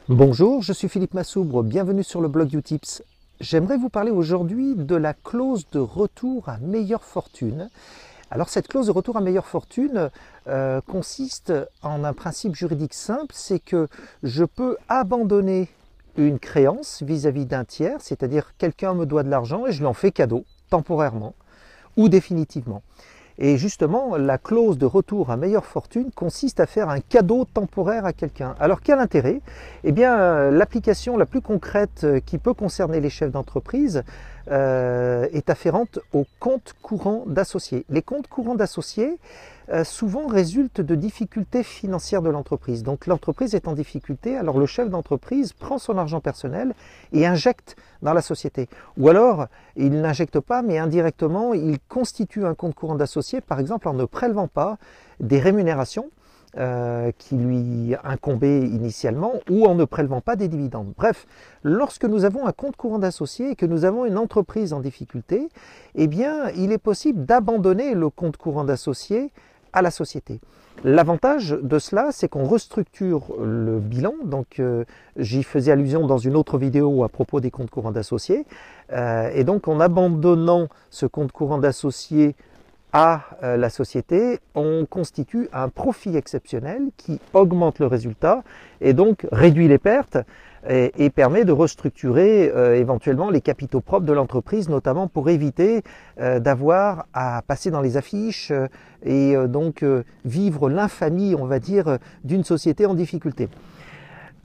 Bonjour, je suis Philippe Massoubre, bienvenue sur le blog Utips. J'aimerais vous parler aujourd'hui de la clause de retour à meilleure fortune. Alors cette clause de retour à meilleure fortune consiste en un principe juridique simple, c'est que je peux abandonner une créance vis-à-vis d'un tiers, c'est-à-dire quelqu'un me doit de l'argent et je lui en fais cadeau, temporairement ou définitivement. Et justement, la clause de retour à meilleure fortune consiste à faire un cadeau temporaire à quelqu'un. Alors quel intérêt? Eh bien, l'application la plus concrète qui peut concerner les chefs d'entreprise est afférente aux comptes courants d'associés. Les comptes courants d'associés souvent résultent de difficultés financières de l'entreprise. Donc l'entreprise est en difficulté, alors le chef d'entreprise prend son argent personnel et injecte dans la société. Ou alors, il n'injecte pas, mais indirectement, il constitue un compte courant d'associé, par exemple en ne prélevant pas des rémunérations qui lui incombaient initialement ou en ne prélevant pas des dividendes. Bref, lorsque nous avons un compte courant d'associé et que nous avons une entreprise en difficulté, eh bien, il est possible d'abandonner le compte courant d'associé à la société. L'avantage de cela, c'est qu'on restructure le bilan, donc j'y faisais allusion dans une autre vidéo à propos des comptes courants d'associés, et donc en abandonnant ce compte courant d'associés à la société, on constitue un profit exceptionnel qui augmente le résultat et donc réduit les pertes et permet de restructurer éventuellement les capitaux propres de l'entreprise, notamment pour éviter d'avoir à passer dans les affiches et donc vivre l'infamie, on va dire, d'une société en difficulté.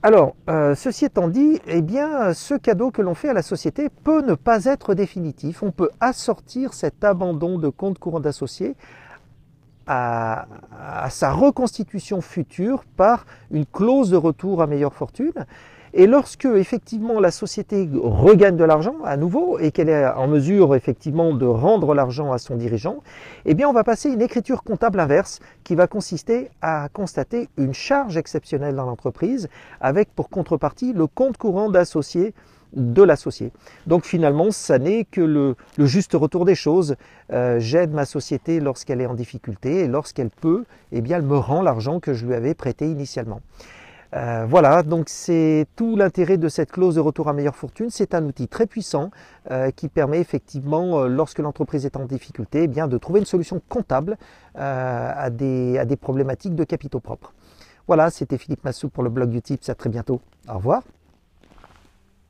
Alors, ceci étant dit, eh bien, ce cadeau que l'on fait à la société peut ne pas être définitif. On peut assortir cet abandon de compte courant d'associé à sa reconstitution future par une clause de retour à meilleure fortune. Et lorsque effectivement la société regagne de l'argent à nouveau et qu'elle est en mesure effectivement de rendre l'argent à son dirigeant, eh bien on va passer une écriture comptable inverse qui va consister à constater une charge exceptionnelle dans l'entreprise avec pour contrepartie le compte courant d'associé de l'associé. Donc finalement, ça n'est que le juste retour des choses. J'aide ma société lorsqu'elle est en difficulté et lorsqu'elle peut, eh bien elle me rend l'argent que je lui avais prêté initialement. Voilà, donc c'est tout l'intérêt de cette clause de retour à meilleure fortune. C'est un outil très puissant qui permet effectivement, lorsque l'entreprise est en difficulté, eh bien, de trouver une solution comptable à des problématiques de capitaux propres. Voilà, c'était Philippe Massoubre pour le blog Utips. À très bientôt. Au revoir.